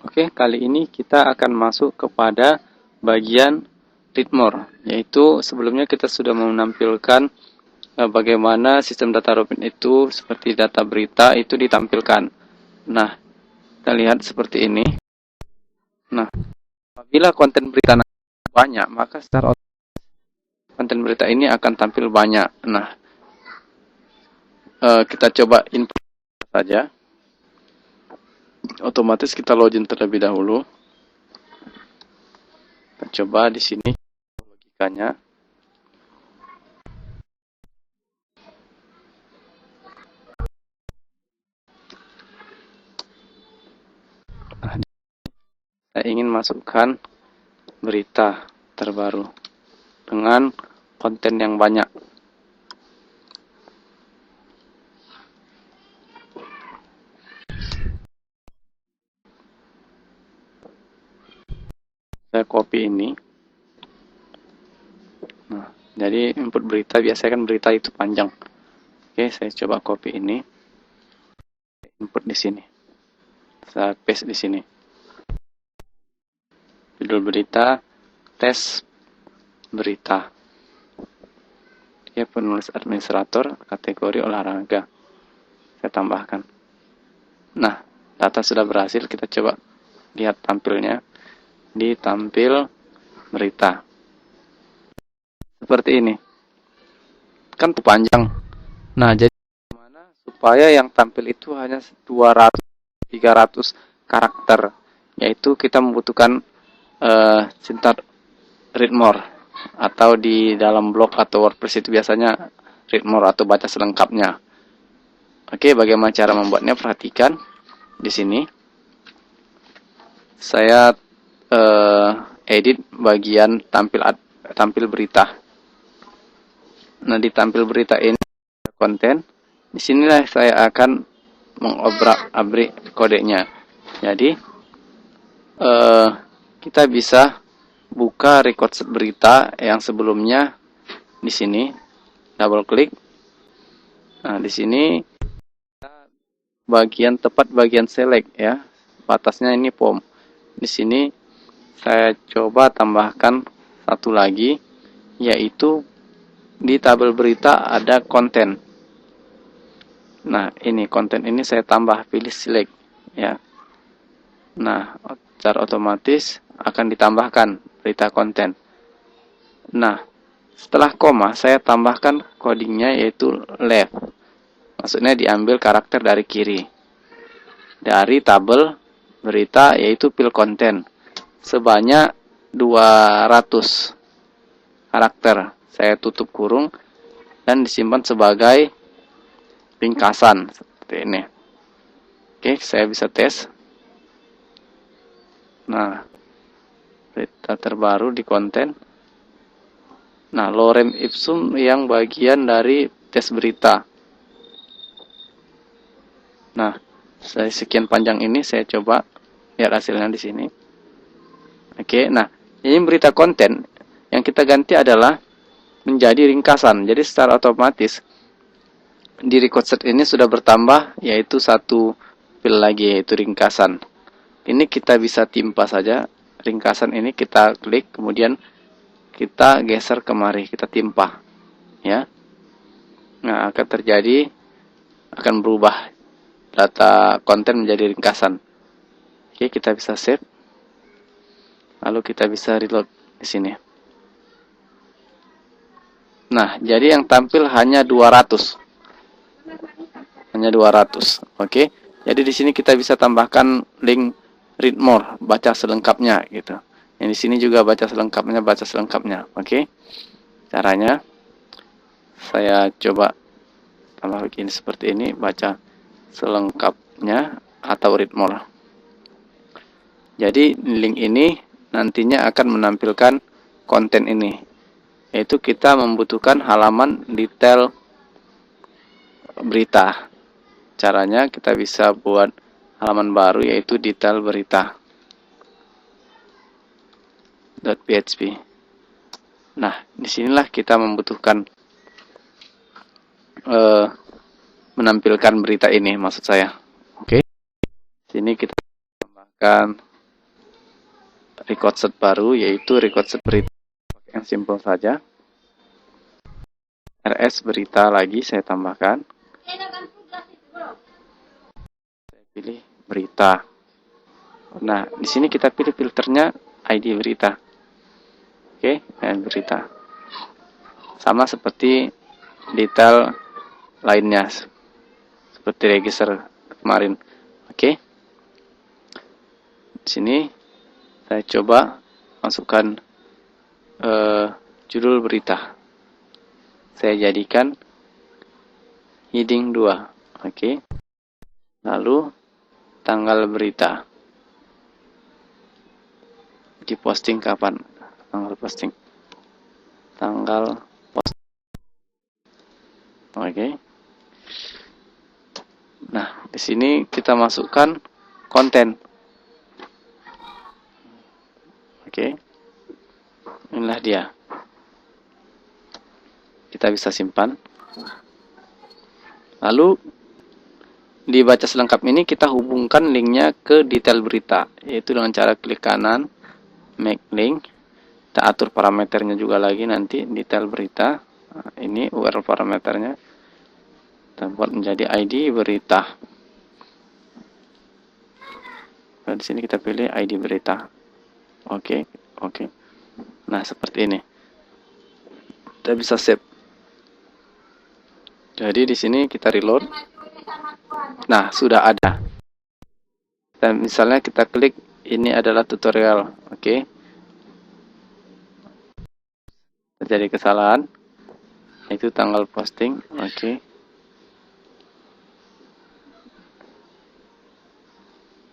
Oke, kali ini kita akan masuk kepada bagian read more, yaitu sebelumnya kita sudah menampilkan bagaimana sistem data Robin itu seperti data berita itu ditampilkan. Nah, kita lihat seperti ini. Nah, apabila konten berita banyak, maka secara otomatis konten berita ini akan tampil banyak. Nah, kita coba input saja. Otomatis kita login terlebih dahulu. Kita coba di sini logikanya. Nah, saya ingin masukkan berita terbaru dengan konten yang banyak. Saya copy ini. Nah, jadi input berita biasanya kan berita itu panjang. Oke, saya coba copy ini. Input di sini. Saya paste di sini. Judul berita, tes berita. Oke, penulis administrator, kategori olahraga. Saya tambahkan. Nah, data sudah berhasil. Kita coba lihat tampilnya. Di tampil berita. Seperti ini. Kan panjang. Nah, jadi gimana supaya yang tampil itu hanya 200-300 karakter. Yaitu kita membutuhkan syntax read more, atau di dalam blog atau WordPress itu biasanya read more atau baca selengkapnya. Oke, bagaimana cara membuatnya? Perhatikan di sini. Saya edit bagian tampil berita. Nah, di tampil berita ini konten. Disinilah saya akan mengobrak-abrik kodenya. Jadi kita bisa buka record set berita yang sebelumnya di sini, double klik. Nah, di sini bagian tepat bagian select ya, batasnya ini form. Di sini saya coba tambahkan satu lagi, yaitu di tabel berita ada konten. Nah, ini konten ini saya tambah, pilih select ya. Nah, secara otomatis akan ditambahkan berita konten. Nah, setelah koma saya tambahkan codingnya, yaitu left. Maksudnya diambil karakter dari kiri. Dari tabel berita, yaitu pil konten. Sebanyak 200 karakter. Saya tutup kurung dan disimpan sebagai ringkasan seperti ini. Oke, saya bisa tes. Nah, berita terbaru di konten. Nah, lorem ipsum yang bagian dari tes berita. Nah, saya sekian panjang ini saya coba lihat hasilnya di sini. Oke, nah, ini berita konten yang kita ganti adalah menjadi ringkasan. Jadi secara otomatis di record set ini sudah bertambah, yaitu satu file lagi, yaitu ringkasan. Ini kita bisa timpa saja. Ringkasan ini kita klik, kemudian kita geser kemari, kita timpa ya. Nah, akan berubah data konten menjadi ringkasan. Oke, kita bisa save. Lalu kita bisa reload di sini. Nah, jadi yang tampil hanya 200. Hanya 200. Oke. Jadi di sini kita bisa tambahkan link read more, baca selengkapnya gitu. Yang di sini juga baca selengkapnya. Oke. Caranya saya coba tambah begini, seperti ini, baca selengkapnya atau read more. Jadi link ini nantinya akan menampilkan konten ini, yaitu kita membutuhkan halaman detail berita. Caranya kita bisa buat halaman baru, yaitu detail berita .php. Nah, disinilah kita membutuhkan menampilkan berita ini, maksud saya. Oke. Sini kita tambahkan record set baru, yaitu record set berita yang simple saja. RS berita lagi saya tambahkan. Saya pilih berita. Nah, di sini kita pilih filternya ID berita. Oke, berita. Sama seperti detail lainnya, seperti register kemarin. Oke. Di sini saya coba masukkan judul berita. Saya jadikan heading 2. Oke. Lalu tanggal berita. Diposting kapan? Tanggal posting. Oke. Nah, di sini kita masukkan konten. Oke. Inilah dia. Kita bisa simpan. Lalu dibaca selengkap ini kita hubungkan linknya ke detail berita, yaitu dengan cara klik kanan, make link. Kita atur parameternya juga lagi nanti detail berita. Nah, ini URL parameternya. Kita buat menjadi ID berita. Nah, di sini kita pilih ID berita. Oke. Nah, seperti ini. Kita bisa save. Jadi di sini kita reload. Nah, sudah ada. Dan misalnya kita klik ini adalah tutorial. Oke. Terjadi kesalahan. Itu tanggal posting. Oke.